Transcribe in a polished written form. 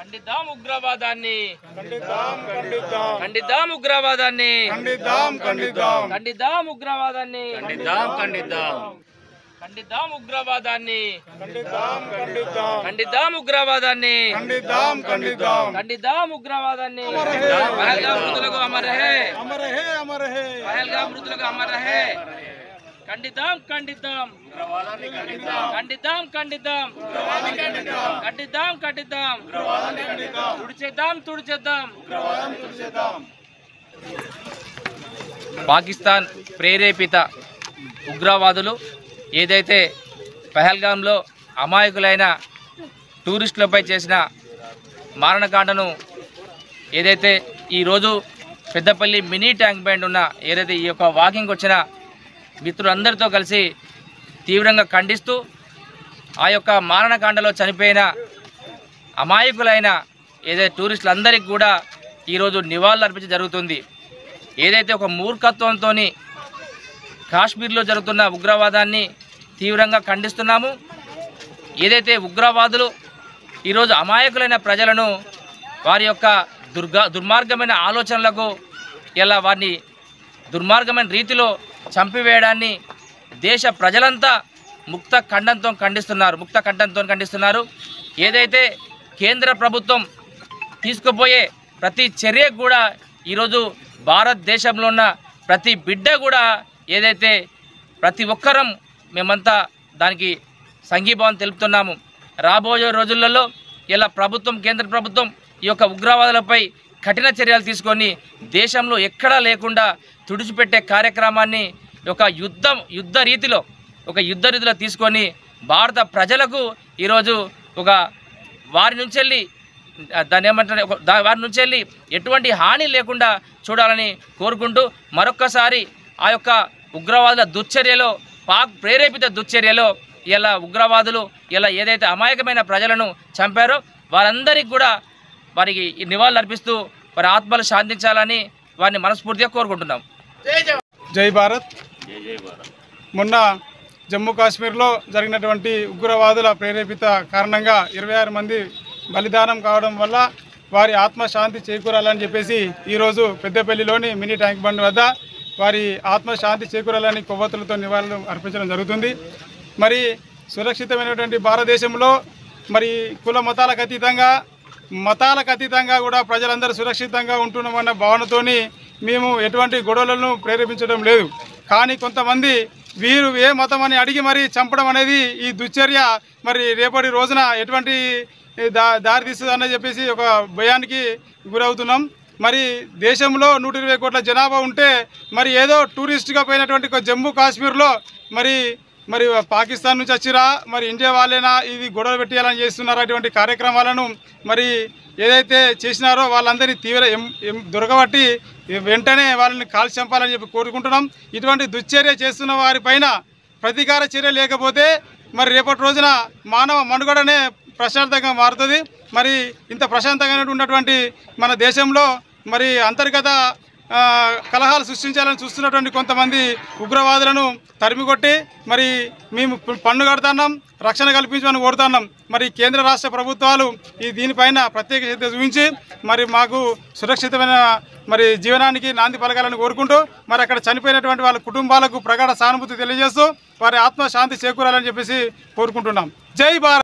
ఖండిద్దాం ఉగ్రవాదాన్ని ఖండిద్దాం ఉగ్రవాదాన్ని ఖండిద్దాం ఉగ్రవాదాన్ని ఖండిద్దాం ఉగ్రవాదాన్ని ఖండిద్దాం ఉగ్రవాదాన్ని ఖండిద్దాం ఉగ్రవాదాన్ని పహల్గామ్ మృతులకు అమర్ రహే పహల్గామ్ మృతులకు అమర్ రహే ఖండిద్దాం ఖండిద్దాం ఖండిద్దాం ఖండిద్దాం ఖండిద్దాం ఖండిద్దాం తుడిచేద్దాం పాకిస్తాన్ ప్రేరేపిత ఉగ్రవాదులు ఏదైతే పహల్గామ్లో అమాయకులైన టూరిస్టులపై చేసిన మారణకాండను ఏదైతే ఈరోజు పెద్దపల్లి మినీ ట్యాంక్ బండ్ ఉన్న ఏదైతే ఈ యొక్క వాకింగ్ వచ్చిన మిత్రులందరితో కలిసి తీవ్రంగా ఖండిస్తూ ఆ యొక్క మారణకాండలో చనిపోయిన అమాయకులైన ఏదైతే టూరిస్టులందరికీ కూడా ఈరోజు నివాళులు అర్పించడం జరుగుతుంది. ఏదైతే ఒక మూర్ఖత్వంతో కాశ్మీర్లో జరుగుతున్న ఉగ్రవాదాన్ని తీవ్రంగా ఖండిస్తున్నాము. ఏదైతే ఉగ్రవాదులు ఈరోజు అమాయకులైన ప్రజలను వారి యొక్క దుర్మార్గమైన ఆలోచనలకు ఇలా వారిని దుర్మార్గమైన రీతిలో చంపివేయడాన్ని దేశ ప్రజలంతా ముక్త కంఠంతో ఖండిస్తున్నారు. ఏదైతే కేంద్ర ప్రభుత్వం తీసుకుపోయే ప్రతి చర్య కూడా ఈరోజు భారతదేశంలో ఉన్న ప్రతి బిడ్డ కూడా ఏదైతే ప్రతి ఒక్కరం మేమంతా దానికి సంఘీభావం తెలుపుతున్నాము. రాబోయే రోజులలో ఇలా కేంద్ర ప్రభుత్వం ఈ యొక్క ఉగ్రవాదులపై కఠిన చర్యలు తీసుకొని దేశంలో ఎక్కడా లేకుండా తుడిచిపెట్టే కార్యక్రమాన్ని ఒక యుద్ధ రీతిలో తీసుకొని భారత ప్రజలకు ఈరోజు వారి నుంచి ఎటువంటి హాని లేకుండా చూడాలని కోరుకుంటూ మరొక్కసారి ఆ యొక్క ఉగ్రవాదుల దుశ్చర్యలో పాక్ ప్రేరేపిత దుశ్చర్యలో ఇలా ఉగ్రవాదులు ఇలా ఏదైతే అమాయకమైన ప్రజలను చంపారో వారందరికీ కూడా వారికి నివాళులు అర్పిస్తూ వారి ఆత్మలు శాంతించాలని వారిని మనస్ఫూర్తిగా కోరుకుంటున్నాం. జై భారత్. మొన్న జమ్మూ కాశ్మీర్లో జరిగినటువంటి ఉగ్రవాదుల ప్రేరేపిత కారణంగా 26 మంది బలిదానం కావడం వల్ల వారి ఆత్మశాంతి చేకూరాలని చెప్పేసి ఈరోజు పెద్దపల్లిలోని మినీ ట్యాంక్ బండ్ వద్ద వారి ఆత్మశాంతి చేకూరాలని కొవ్వొత్తులతో నివాళులు అర్పించడం జరుగుతుంది. మరి సురక్షితమైనటువంటి భారతదేశంలో మరి కుల మతాలకు అతీతంగా కూడా ప్రజలందరూ సురక్షితంగా ఉంటున్నామన్న భావనతోని మేము ఎటువంటి గొడవలను ప్రేరేపించడం లేదు. కానీ కొంతమంది వీరు ఏ మతం అని అడిగి మరీ చంపడం అనేది ఈ దుశ్చర్య మరి రేపటి రోజున ఎటువంటి దారి తీస్తుందని చెప్పేసి ఒక భయానికి గురవుతున్నాం. మరి దేశంలో 120 కోట్ల జనాభా ఉంటే మరి ఏదో టూరిస్ట్గా పోయినటువంటి జమ్మూ కాశ్మీర్లో మరి పాకిస్తాన్ నుంచి వచ్చిరా మరి ఇండియా వాళ్ళేనా ఇది గొడవ పెట్టేయాలని చేస్తున్నారా అటువంటి కార్యక్రమాలను మరి ఏదైతే చేసినారో వాళ్ళందరినీ తీవ్ర దొరకబట్టి వెంటనే వాళ్ళని కాల్చి చంపాలని చెప్పి కోరుకుంటున్నాం. ఇటువంటి దుశ్చర్య చేస్తున్న వారిపైన ప్రతీకార చర్య లేకపోతే మరి రేపటి రోజున మానవ మనుగడనే ప్రశాంతంగా మారుతుంది. మరి ఇంత ప్రశాంతంగా ఉన్నటువంటి మన దేశంలో మరి అంతర్గత కలహాలు సృష్టించాలని చూస్తున్నటువంటి కొంతమంది ఉగ్రవాదులను తరిమికొట్టి మరి మేము పన్ను కడుతున్నాం, రక్షణ కల్పించమని కోరుతున్నాం. మరి కేంద్ర రాష్ట్ర ప్రభుత్వాలు దీనిపైన ప్రత్యేక శ్రద్ధ చూపించి మరి మాకు సురక్షితమైన మరి జీవనానికి నాంది పలకాలని కోరుకుంటూ మరి అక్కడ చనిపోయినటువంటి వాళ్ళ కుటుంబాలకు ప్రగాఢ సానుభూతి తెలియజేస్తూ వారి ఆత్మశాంతి చేకూరాలని చెప్పేసి కోరుకుంటున్నాం. జై భారత్.